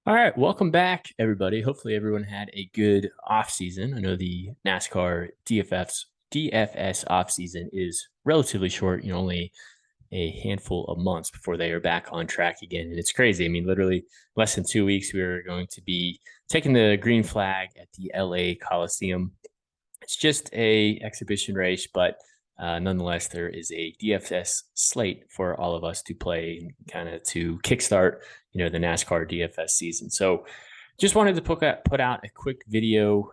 All right, welcome back, everybody. Hopefully, everyone had a good off season. I know the NASCAR DFS off season is relatively short. Only a handful of months before they are back on track again, and it's crazy. I mean, literally less than 2 weeks, we are going to be taking the green flag at the LA Coliseum. It's just a exhibition race, but nonetheless, there is a DFS slate for all of us to play, kind of to kickstart, the NASCAR DFS season. So, just wanted to put out a quick video.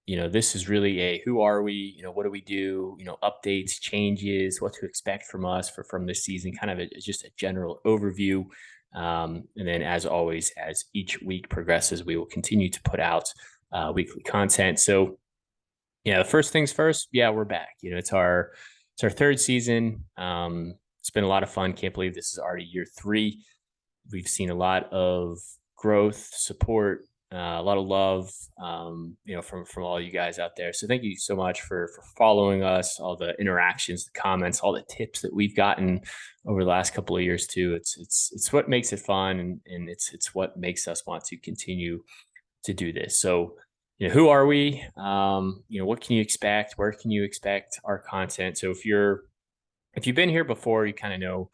This is really a who are we? What do we do? Updates, changes, what to expect from us from this season. Kind of just a general overview. And then, as always, as each week progresses, we will continue to put out weekly content. So yeah, the first things first. Yeah, we're back. It's our third season. It's been a lot of fun. Can't believe this is already year three. We've seen a lot of growth, support, a lot of love, from all you guys out there. So thank you so much for following us, all the interactions, the comments, all the tips that we've gotten over the last couple of years too. It's what makes it fun, and it's what makes us want to continue to do this. So who are we? What can you expect? Where can you expect our content? So if you've been here before, you kind of know,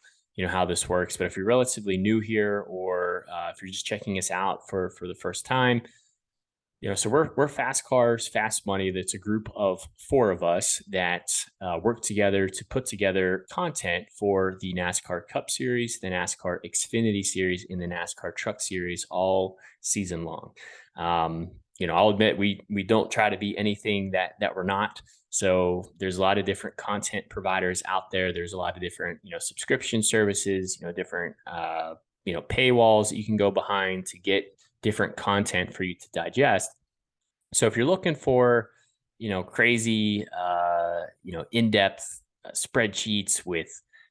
how this works. But if you're relatively new here, or if you're just checking us out for the first time, so we're Fast Cars, Fast Money. That's a group of four of us that work together to put together content for the NASCAR Cup Series, the NASCAR Xfinity Series, and the NASCAR Truck Series all season long. I'll admit we don't try to be anything that we're not. So there's a lot of different content providers out there. There's a lot of different subscription services, different paywalls that you can go behind to get different content for you to digest. So if you're looking for crazy in-depth spreadsheets with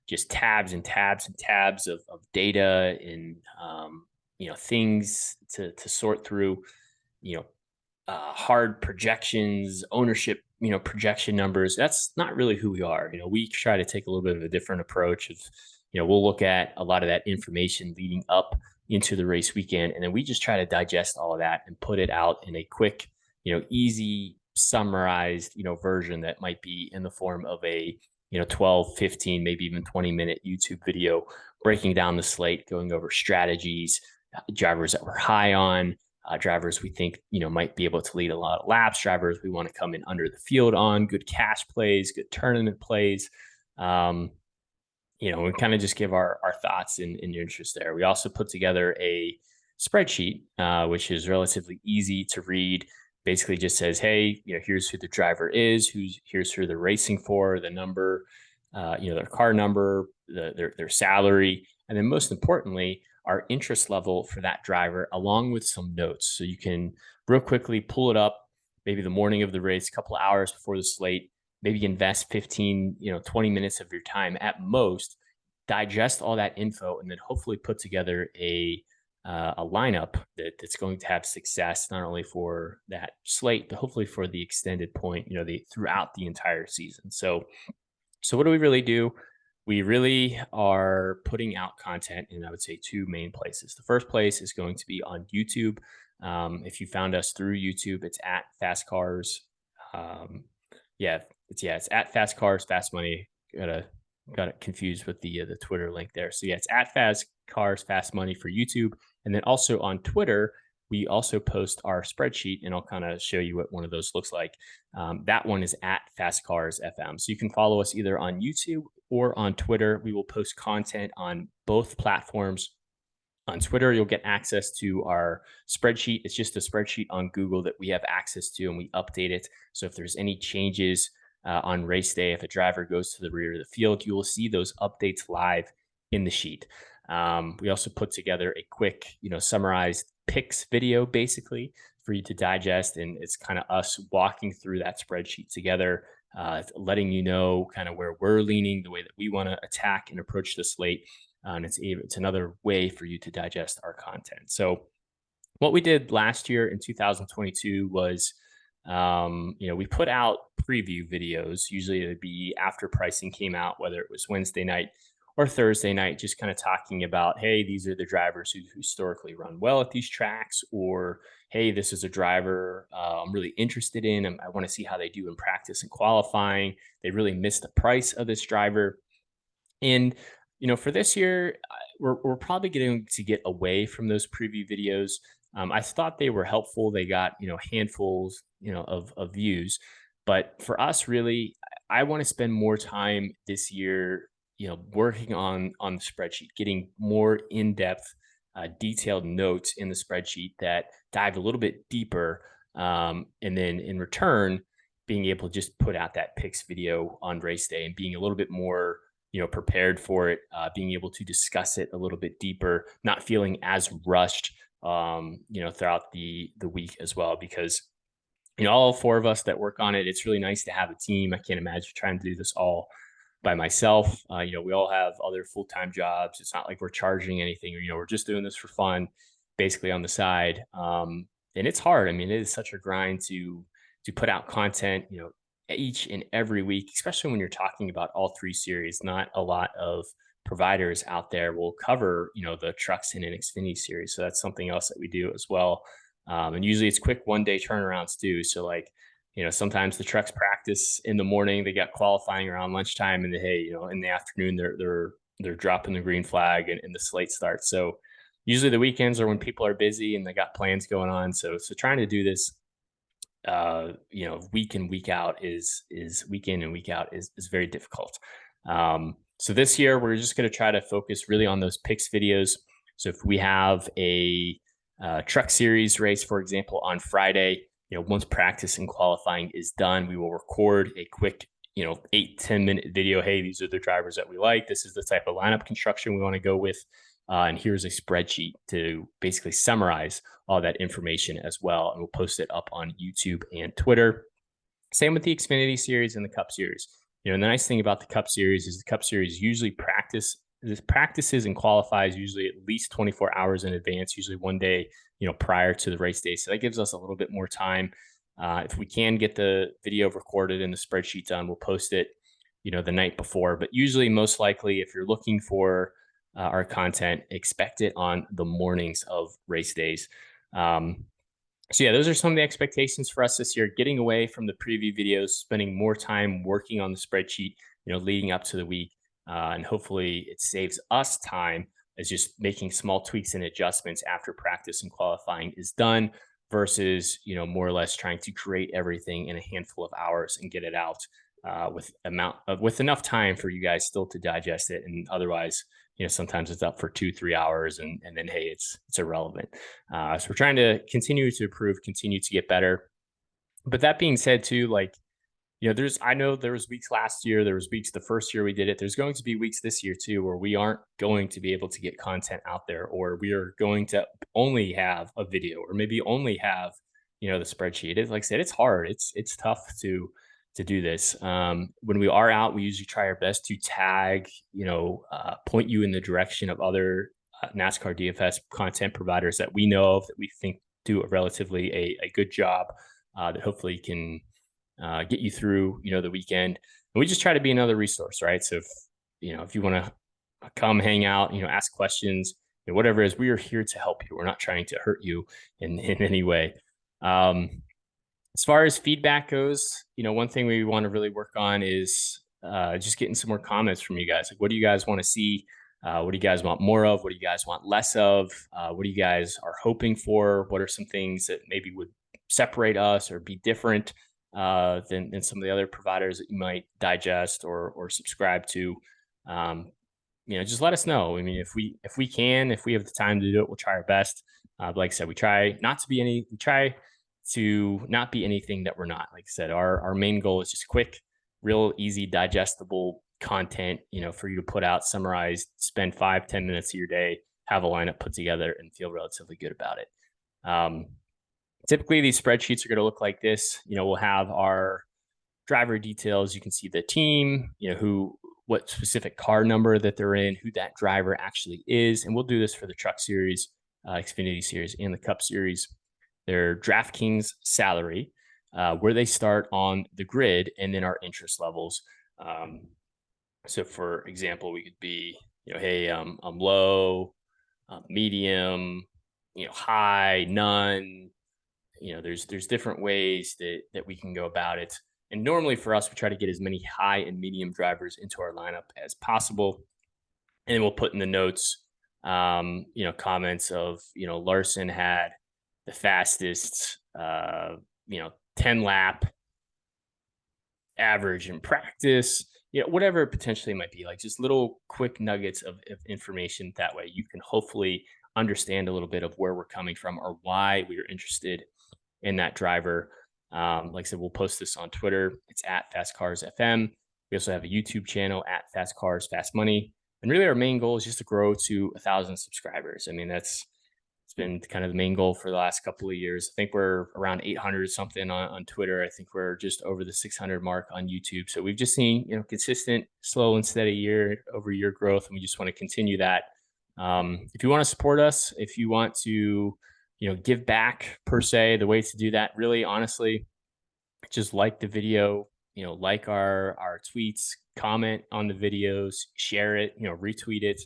just tabs and tabs and tabs of data and things to sort through, hard projections, ownership, projection numbers. That's not really who we are. We try to take a little bit of a different approach of, we'll look at a lot of that information leading up into the race weekend. And then we just try to digest all of that and put it out in a quick, easy summarized, version that might be in the form of a, 12, 15, maybe even 20-minute YouTube video breaking down the slate, going over strategies, drivers that we're high on, drivers we think might be able to lead a lot of laps, drivers we want to come in under the field on, good cash plays, good tournament plays. We kind of just give our thoughts and interest there. We also put together a spreadsheet, which is relatively easy to read. Basically just says, hey, here's who the driver is, here's who they're racing for, the number, their car number, their salary, and then most importantly, our interest level for that driver, along with some notes. So you can real quickly pull it up, maybe the morning of the race, a couple of hours before the slate, maybe invest 15, 20 minutes of your time at most, digest all that info, and then hopefully put together a lineup that's going to have success, not only for that slate, but hopefully for the extended point, throughout the entire season. So what do we really do? We really are putting out content in, I would say, two main places. The first place is going to be on YouTube. If you found us through YouTube, it's at Fast Cars. It's at Fast Cars, Fast Money. Got it confused with the Twitter link there. So yeah, it's at Fast Cars, Fast Money for YouTube. And then also on Twitter, we also post our spreadsheet, and I'll kind of show you what one of those looks like. That one is at Fast Cars FM. So you can follow us either on YouTube or on Twitter. We will post content on both platforms. On Twitter, you'll get access to our spreadsheet. It's just a spreadsheet on Google that we have access to, and we update it. So if there's any changes on race day, if a driver goes to the rear of the field, you will see those updates live in the sheet. We also put together a quick, summarized picks video, basically, for you to digest. And it's kind of us walking through that spreadsheet together, letting you know kind of where we're leaning, the way that we want to attack and approach the slate. And it's another way for you to digest our content. So what we did last year in 2022 was, we put out preview videos. Usually it would be after pricing came out, whether it was Wednesday night or Thursday night, just kind of talking about, hey, these are the drivers who historically run well at these tracks, or hey, this is a driver I'm really interested in. I want to see how they do in practice and qualifying. They really missed the price of this driver. And, for this year, we're probably going to get away from those preview videos. I thought they were helpful. They got, handfuls, of views. But for us, really, I want to spend more time this year, working on the spreadsheet, getting more in depth, detailed notes in the spreadsheet that dive a little bit deeper. And then in return, being able to just put out that picks video on race day and being a little bit more prepared for it, being able to discuss it a little bit deeper, not feeling as rushed, throughout the week as well. Because all four of us that work on it, it's really nice to have a team. I can't imagine trying to do this all by myself. We all have other full time jobs. It's not like we're charging anything, or we're just doing this for fun, basically on the side. And it's hard. I mean, it is such a grind to put out content, each and every week, especially when you're talking about all three series. Not a lot of providers out there will cover, the trucks in an Xfinity series. So that's something else that we do as well. And usually it's quick 1 day turnarounds too. So like, sometimes the trucks practice in the morning, they got qualifying around lunchtime, and hey, in the afternoon, they're dropping the green flag and the slate starts. So usually the weekends are when people are busy and they got plans going on. So trying to do this week in week out is week in and week out is very difficult. So this year we're just going to try to focus really on those picks videos. So if we have a truck series race, for example, on Friday, once practice and qualifying is done, we will record a quick 8-10 minute video. Hey, these are the drivers that we like. This is the type of lineup construction we want to go with. And here's a spreadsheet to basically summarize all that information as well. And we'll post it up on YouTube and Twitter. Same with the Xfinity series and the Cup series. The nice thing about the Cup series is the Cup series usually practices and qualifies usually at least 24 hours in advance, usually 1 day, prior to the race day. So that gives us a little bit more time. If we can get the video recorded and the spreadsheet done, we'll post it, the night before. But usually, most likely, if you're looking for our content, expect it on the mornings of race days. So yeah, those are some of the expectations for us this year, getting away from the preview videos, spending more time working on the spreadsheet, leading up to the week. And hopefully it saves us time as just making small tweaks and adjustments after practice and qualifying is done versus, more or less trying to create everything in a handful of hours and get it out with enough time for you guys still to digest it. And otherwise, sometimes it's up for 2-3 hours and then, hey, it's irrelevant. So we're trying to continue to improve, continue to get better. But that being said too, like, I know there was weeks last year, there was weeks the first year we did it. There's going to be weeks this year too, where we aren't going to be able to get content out there, or we are going to only have a video, or maybe only have, the spreadsheet. It's like I said, it's hard. It's tough to do this. When we are out, we usually try our best to tag, point you in the direction of other NASCAR DFS content providers that we know of, that we think do a relatively a good job, that hopefully can get you through, the weekend. And we just try to be another resource, right? So if you want to come hang out, ask questions, whatever it is, we are here to help you. We're not trying to hurt you in any way. As far as feedback goes, one thing we want to really work on is just getting some more comments from you guys. Like, what do you guys want to see? What do you guys want more of? What do you guys want less of? What do you guys are hoping for? What are some things that maybe would separate us or be different than some of the other providers that you might digest or subscribe to? Just let us know. I mean, if we have the time to do it, we'll try our best. Like I said, we try to not be anything that we're not. Like I said, our main goal is just quick, real easy, digestible content, for you to put out, summarize, spend 5-10 minutes of your day, have a lineup put together, and feel relatively good about it. Typically, these spreadsheets are going to look like this. We'll have our driver details. You can see the team, what specific car number that they're in, who that driver actually is. And we'll do this for the Truck Series, Xfinity Series, and the Cup Series. Their DraftKings salary, where they start on the grid, and then our interest levels. So for example, we could be, hey, I'm low, medium, high, none. There's different ways that we can go about it. And normally for us, we try to get as many high and medium drivers into our lineup as possible. And then we'll put in the notes, comments of, Larson had the fastest, 10 lap average in practice, whatever it potentially might be, like just little quick nuggets of information. That way you can hopefully understand a little bit of where we're coming from or why we are interested in that driver. Like I said, we'll post this on Twitter. It's at Fast Cars FM. We also have a YouTube channel at Fast Cars Fast Money. And really, our main goal is just to grow to 1,000 subscribers. I mean, it's been kind of the main goal for the last couple of years. I think we're around 800 something on Twitter. I think we're just over the 600 mark on YouTube. So we've just seen, consistent, slow and steady year over year growth. And we just want to continue that. If you want to support us, if you want to, give back per se, the way to do that, really, honestly, just like the video, like our tweets, comment on the videos, share it, retweet it.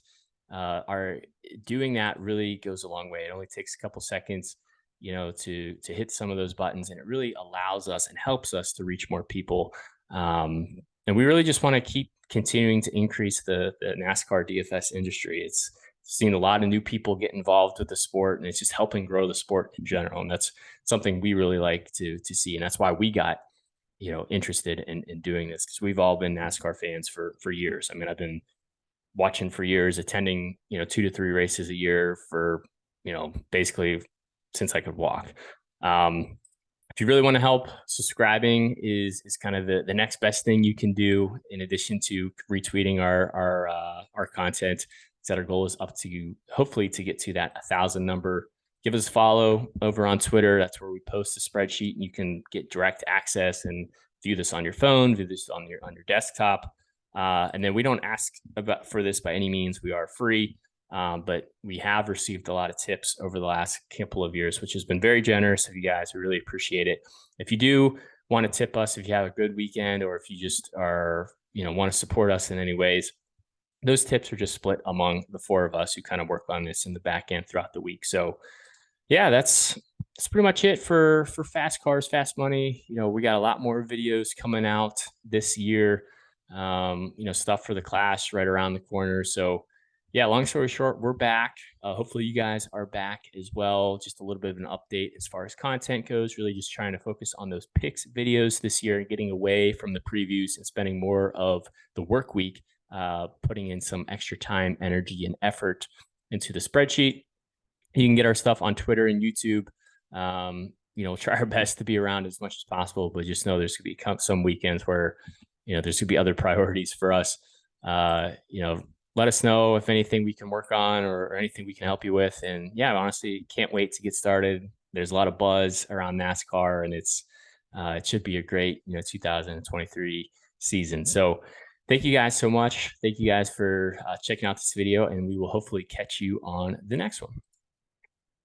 Our doing that really goes a long way. It only takes a couple seconds, to hit some of those buttons, and it really allows us and helps us to reach more people. And we really just want to keep continuing to increase the NASCAR DFS industry. It's seen a lot of new people get involved with the sport, and it's just helping grow the sport in general. And that's something we really like to see. And that's why we got, interested in doing this, because we've all been NASCAR fans for years. I mean, I've been watching for years, attending, 2 to 3 races a year for, basically since I could walk. If you really want to help, subscribing is kind of the next best thing you can do, in addition to retweeting our content. So our goal is up to, hopefully, to get to that 1,000 number. Give us a follow over on Twitter. That's where we post a spreadsheet, and you can get direct access and view this on your phone, view this on your desktop. And then we don't ask for this by any means. We are free, but we have received a lot of tips over the last couple of years, which has been very generous of you guys. We really appreciate it. If you do want to tip us, if you have a good weekend, or if you just are, want to support us in any ways, those tips are just split among the 4 of us who kind of work on this in the back end throughout the week. So yeah, that's pretty much it for Fast Cars, Fast Money. We got a lot more videos coming out this year. Stuff for the class right around the corner. So yeah, long story short, we're back. Hopefully you guys are back as well. Just a little bit of an update as far as content goes, really just trying to focus on those picks videos this year and getting away from the previews and spending more of the work week, putting in some extra time, energy, and effort into the spreadsheet. You can get our stuff on Twitter and YouTube. Try our best to be around as much as possible, but just know there's going to be some weekends where, there's going to be other priorities for us. Let us know if anything we can work on or anything we can help you with. And yeah, honestly, can't wait to get started. There's a lot of buzz around NASCAR, and it should be a great, 2023 season. So thank you guys so much. Thank you guys for checking out this video, and we will hopefully catch you on the next one.